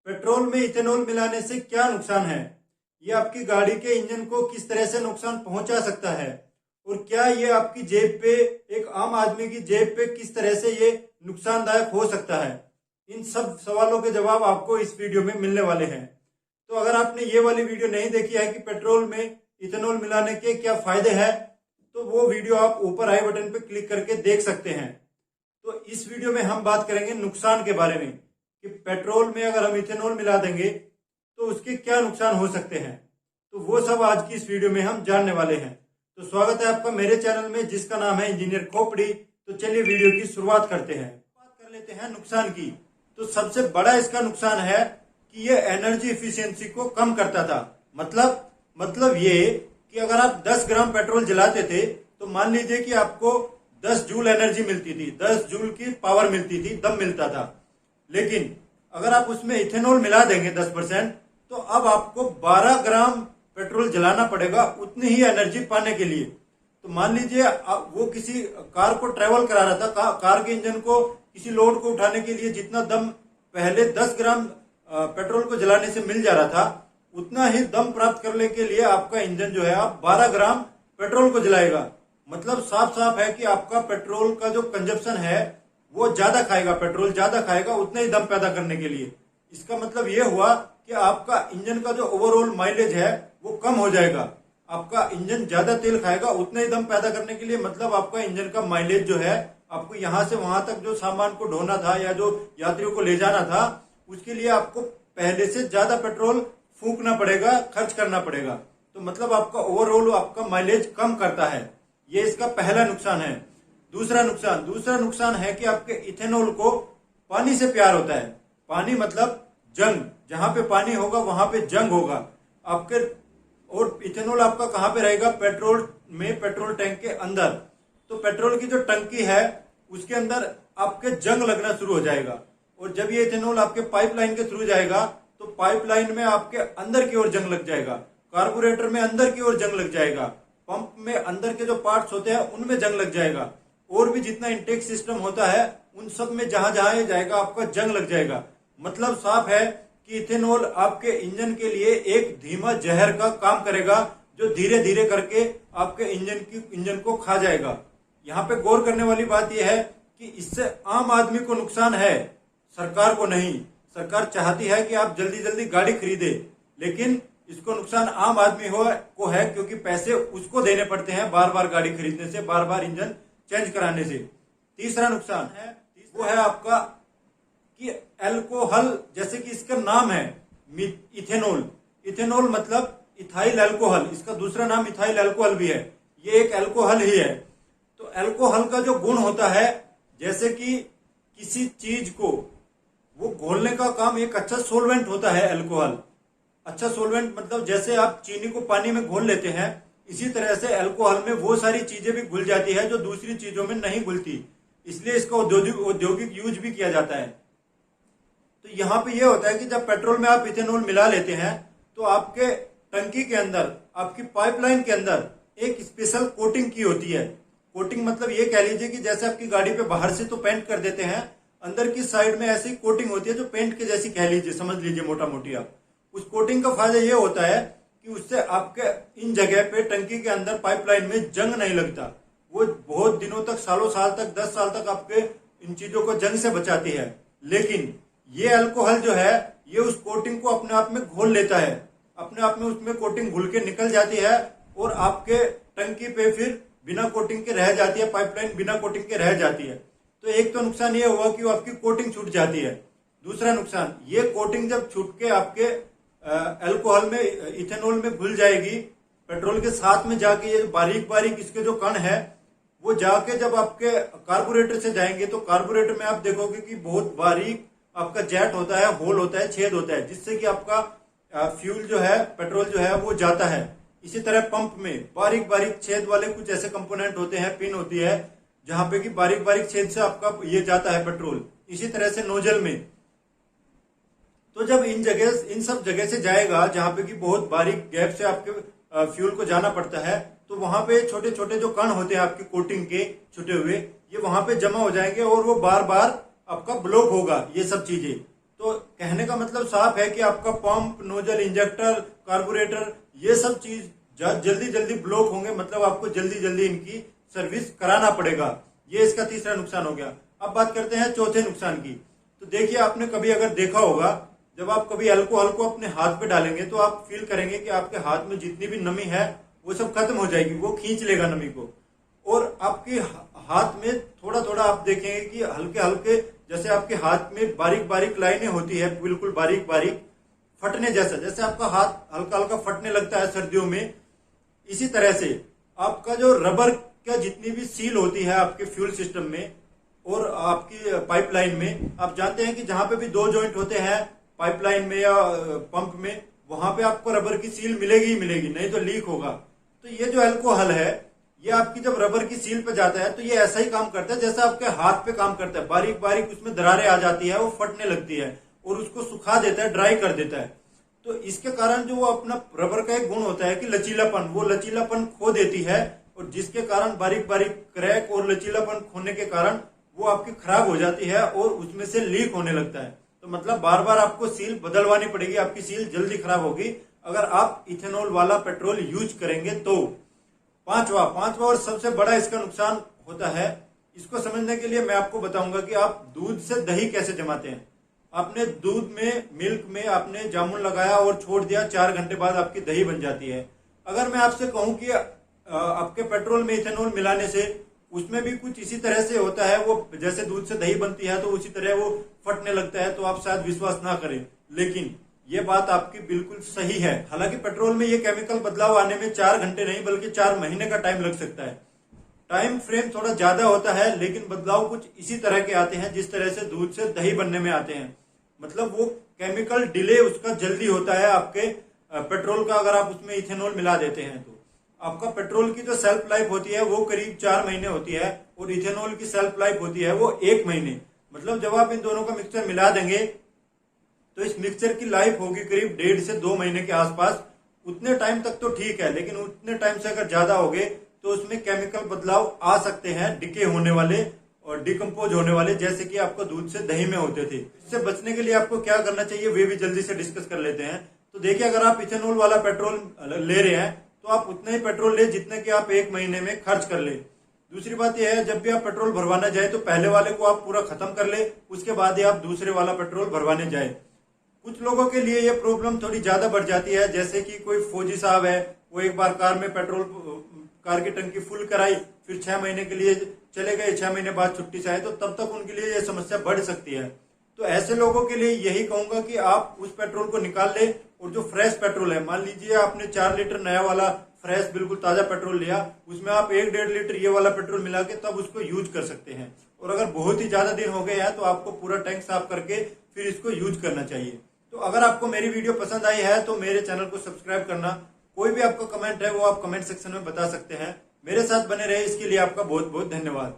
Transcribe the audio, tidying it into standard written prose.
Petrol में ethanol मिलाने से क्या नुकसान है? ये आपकी गाड़ी के इंजन को किस तरह से नुकसान पहुंचा सकता है और क्या ये आपकी जेब पे, एक आम आदमी की जेब पे किस तरह से ये नुकसानदायक हो सकता है? इन सब सवालों के जवाब आपको इस वीडियो में मिलने वाले हैं। तो अगर आपने ये वाली वीडियो नहीं देखी है कि पेट्रोल में इथेनॉल मिलाने के क्या फायदे हैं, तो वो वीडियो आप ऊपर आई बटन पे क्लिक करके देख सकते हैं। तो इस वीडियो में हम बात करेंगे नुकसान के बारे में कि पेट्रोल में अगर हम इथेनॉल मिला देंगे तो उसके क्या नुकसान हो सकते हैं। तो वो सब आज की इस वीडियो में हम जानने वाले हैं। तो स्वागत है आपका मेरे चैनल में जिसका नाम है इंजीनियर खोपड़ी। तो चलिए वीडियो की शुरुआत करते हैं। बात कर लेते हैं नुकसान की। तो सबसे बड़ा इसका नुकसान है कि ये एनर्जी इफिशियंसी को कम करता था। मतलब ये कि अगर आप 10 ग्राम पेट्रोल जलाते थे तो मान लीजिए कि आपको 10 जूल एनर्जी मिलती थी, 10 जूल की पावर मिलती थी, दम मिलता था। लेकिन अगर आप उसमें इथेनॉल मिला देंगे 10%, तो अब आपको 12 ग्राम पेट्रोल जलाना पड़ेगा उतनी ही एनर्जी पाने के लिए। तो मान लीजिए वो किसी कार को ट्रेवल करा रहा था, कार के इंजन को किसी लोड को उठाने के लिए जितना दम पहले 10 ग्राम पेट्रोल को जलाने से मिल जा रहा था, उतना ही दम प्राप्त करने के लिए आपका इंजन जो है आप 12 ग्राम पेट्रोल को जलाएगा। मतलब साफ साफ है कि आपका पेट्रोल का जो कंजप्शन है वो ज्यादा खाएगा, पेट्रोल ज्यादा खाएगा उतना ही दम पैदा करने के लिए। इसका मतलब ये हुआ कि आपका इंजन का जो ओवरऑल माइलेज है वो कम हो जाएगा। आपका इंजन ज्यादा तेल खाएगा उतना ही दम पैदा करने के लिए, मतलब आपका इंजन का माइलेज जो है, आपको यहां से वहां तक जो सामान को ढोना था या जो यात्रियों को ले जाना था, उसके लिए आपको पहले से ज्यादा पेट्रोल फूकना पड़ेगा, खर्च करना पड़ेगा। तो मतलब आपका ओवरऑल आपका माइलेज कम करता है। ये इसका पहला नुकसान है। दूसरा नुकसान है कि आपके इथेनॉल को पानी से प्यार होता है। पानी मतलब जंग, जहां पे पानी होगा वहां पे जंग होगा आपके। और इथेनॉल आपका कहां पे रहेगा? पेट्रोल में, पेट्रोल टैंक के अंदर। तो पेट्रोल की जो टंकी है उसके अंदर आपके जंग लगना शुरू हो जाएगा। और जब ये इथेनॉल आपके पाइपलाइन के थ्रू जाएगा तो पाइपलाइन में आपके अंदर की ओर जंग लग जाएगा, कार्बोरेटर में अंदर की ओर जंग लग जाएगा, पंप में अंदर के जो पार्ट्स होते हैं उनमें जंग लग जाएगा, और भी जितना इंटेक सिस्टम होता है उन सब में जहां जहां ये जाएगा आपका जंग लग जाएगा। मतलब साफ है कि इथेनॉल आपके इंजन के लिए एक धीमा जहर का काम करेगा, जो धीरे धीरे करके आपके इंजन को खा जाएगा। यहाँ पे गौर करने वाली बात यह है कि इससे आम आदमी को नुकसान है, सरकार को नहीं। सरकार चाहती है कि आप जल्दी जल्दी गाड़ी खरीदे, लेकिन इसको नुकसान आम आदमी को है, क्योंकि पैसे उसको देने पड़ते हैं बार बार गाड़ी खरीदने से, बार बार इंजन चेंज कराने से। तीसरा नुकसान है वो है आपका कि अल्कोहल, जैसे कि इसका नाम है इथेनॉल। इथेनॉल मतलब इथाइल अल्कोहल, इसका दूसरा नाम इथाइल अल्कोहल भी है। ये एक अल्कोहल ही है। तो अल्कोहल का जो गुण होता है, जैसे कि किसी चीज को वो घोलने का काम, एक अच्छा सोलवेंट होता है अल्कोहल। अच्छा सोलवेंट मतलब जैसे आप चीनी को पानी में घोल लेते हैं, इसी तरह से अल्कोहल में वो सारी चीजें भी घुल जाती है जो दूसरी चीजों में नहीं घुलती, इसलिए इसका औद्योगिक यूज भी किया जाता है। तो यहाँ पे ये होता है कि जब पेट्रोल में आप इथेनॉल मिला लेते हैं तो आपके टंकी के अंदर, आपकी पाइपलाइन के अंदर एक स्पेशल कोटिंग की होती है। कोटिंग मतलब ये कह लीजिए कि जैसे आपकी गाड़ी पे बाहर से तो पेंट कर देते हैं, अंदर की साइड में ऐसी कोटिंग होती है जो पेंट के जैसी कह लीजिए, समझ लीजिए मोटा मोटी आप। उस कोटिंग का फायदा ये होता है कि उससे आपके इन जगह पे टंकी के अंदर पाइपलाइन में जंग नहीं लगता। वो बहुत दिनों तक, सालों साल तक, 10 साल तक आपके इन चीजों को जंग से बचाती है। लेकिन ये अल्कोहल जो है ये उस कोटिंग को अपने आप में घोल लेता है, अपने आप में उसमें कोटिंग घुल के निकल जाती है और आपके टंकी पे फिर बिना कोटिंग के रह जाती है, पाइपलाइन बिना कोटिंग के रह जाती है। तो एक तो नुकसान ये हुआ कि आपकी कोटिंग छूट जाती है। दूसरा नुकसान, ये कोटिंग जब छूट के आपके अल्कोहल में, इथेनॉल में घुल जाएगी, पेट्रोल के साथ में जाके ये बारीक बारीक इसके जो कण है वो जाके जब आपके कार्बोरेटर से जाएंगे तो कार्बोरेटर में आप देखोगे कि बहुत बारीक आपका जेट होता है, होल होता है, छेद होता है, जिससे कि आपका फ्यूल जो है, पेट्रोल जो है वो जाता है। इसी तरह पंप में बारीक बारीक छेद वाले कुछ ऐसे कंपोनेंट होते हैं, पिन होती है, जहां पे कि बारीक बारीक छेद से आपका ये जाता है पेट्रोल। इसी तरह से नोजल में, तो जब इन सब जगह से जाएगा जहां पे कि बहुत बारीक गैप से आपके फ्यूल को जाना पड़ता है, तो वहां पे छोटे छोटे जो कण होते हैं आपकी कोटिंग के छुटे हुए, ये वहां पे जमा हो जाएंगे और वो बार बार आपका ब्लॉक होगा ये सब चीजें। तो कहने का मतलब साफ है कि आपका पंप, नोजल, इंजेक्टर, कार्बोरेटर ये सब चीज जल्दी जल्दी ब्लॉक होंगे, मतलब आपको जल्दी जल्दी इनकी सर्विस कराना पड़ेगा। ये इसका तीसरा नुकसान हो गया। अब बात करते हैं चौथे नुकसान की। तो देखिए, आपने कभी अगर देखा होगा, जब आप कभी अल्कोहल को अपने हाथ पे डालेंगे तो आप फील करेंगे कि आपके हाथ में जितनी भी नमी है वो सब खत्म हो जाएगी, वो खींच लेगा नमी को, और आपके हाथ में थोड़ा थोड़ा आप देखेंगे कि हल्के हल्के, जैसे आपके हाथ में बारीक बारीक लाइनें होती है, बिल्कुल बारीक बारीक फटने जैसा, जैसे आपका हाथ हल्का हल्का फटने लगता है सर्दियों में। इसी तरह से आपका जो रबर का जितनी भी सील होती है आपके फ्यूल सिस्टम में और आपकी पाइपलाइन में, आप जानते हैं कि जहां पे भी दो जॉइंट होते हैं पाइपलाइन में या पंप में, वहां पे आपको रबर की सील मिलेगी ही मिलेगी, नहीं तो लीक होगा। तो ये जो अल्कोहल है, ये आपकी जब रबर की सील पे जाता है तो ये ऐसा ही काम करता है जैसा आपके हाथ पे काम करता है। बारीक बारीक उसमें दरारें आ जाती है, वो फटने लगती है और उसको सुखा देता है, ड्राई कर देता है। तो इसके कारण जो वो अपना रबर का एक गुण होता है कि लचीलापन, वो लचीलापन खो देती है, और जिसके कारण बारीक बारीक क्रैक और लचीलापन खोने के कारण वो आपकी खराब हो जाती है और उसमें से लीक होने लगता है। तो मतलब बार बार आपको सील बदलवानी पड़ेगी, आपकी सील जल्दी खराब होगी अगर आप इथेनॉल वाला पेट्रोल यूज करेंगे तो। पांचवा और सबसे बड़ा इसका नुकसान होता है, इसको समझने के लिए मैं आपको बताऊंगा कि आप दूध से दही कैसे जमाते हैं। आपने दूध में, मिल्क में आपने जामुन लगाया और छोड़ दिया, 4 घंटे बाद आपकी दही बन जाती है। अगर मैं आपसे कहूं कि आपके पेट्रोल में इथेनॉल मिलाने से उसमें भी कुछ इसी तरह से होता है, वो जैसे दूध से दही बनती है तो उसी तरह वो फटने लगता है, तो आप शायद विश्वास ना करें, लेकिन ये बात आपकी बिल्कुल सही है। हालांकि पेट्रोल में ये केमिकल बदलाव आने में 4 घंटे नहीं बल्कि 4 महीने का टाइम लग सकता है। टाइम फ्रेम थोड़ा ज्यादा होता है, लेकिन बदलाव कुछ इसी तरह के आते हैं जिस तरह से दूध से दही बनने में आते हैं। मतलब वो केमिकल डिले उसका जल्दी होता है आपके पेट्रोल का, अगर आप उसमें इथेनॉल मिला देते हैं तो। आपका पेट्रोल की जो सेल्फ लाइफ होती है वो करीब 4 महीने होती है और इथेनॉल की सेल्फ लाइफ होती है वो 1 महीने। मतलब जब आप इन दोनों का मिक्सचर मिला देंगे तो इस मिक्सचर की लाइफ होगी करीब 1.5 से 2 महीने के आसपास। उतने टाइम तक तो ठीक है, लेकिन उतने टाइम से अगर ज्यादा हो गए तो उसमें केमिकल बदलाव आ सकते हैं, डिके होने वाले और डिकम्पोज होने वाले, जैसे कि आपको दूध से दही में होते थे। इससे बचने के लिए आपको क्या करना चाहिए वे भी जल्दी से डिस्कस कर लेते हैं। तो देखिए, अगर आप इथेनॉल वाला पेट्रोल ले रहे हैं तो आप उतना ही पेट्रोल ले जितने कि आप 1 महीने में खर्च कर ले। दूसरी बात यह है, जब भी आप पेट्रोल भरवाना जाए तो पहले वाले को आप पूरा खत्म कर ले, उसके बाद ही आप दूसरे वाला पेट्रोल भरवाने जाए। कुछ लोगों के लिए ये प्रॉब्लम थोड़ी ज्यादा बढ़ जाती है, जैसे कि कोई फौजी साहब है, वो एक बार कार में पेट्रोल, कार की टंकी फुल कराई, फिर 6 महीने के लिए चले गए, 6 महीने बाद छुट्टी से आए, तो तब तक उनके लिए ये समस्या बढ़ सकती है। तो ऐसे लोगों के लिए यही कहूंगा कि आप उस पेट्रोल को निकाल ले और जो फ्रेश पेट्रोल है, मान लीजिए आपने 4 लीटर नया वाला फ्रेश बिल्कुल ताजा पेट्रोल लिया, उसमें आप 1-1.5 लीटर ये वाला पेट्रोल मिला के तब उसको यूज कर सकते हैं। और अगर बहुत ही ज्यादा दिन हो गए हैं तो आपको पूरा टैंक साफ करके फिर इसको यूज करना चाहिए। तो अगर आपको मेरी वीडियो पसंद आई है तो मेरे चैनल को सब्सक्राइब करना। कोई भी आपका कमेंट है वो आप कमेंट सेक्शन में बता सकते हैं। मेरे साथ बने रहे इसके लिए आपका बहुत बहुत धन्यवाद।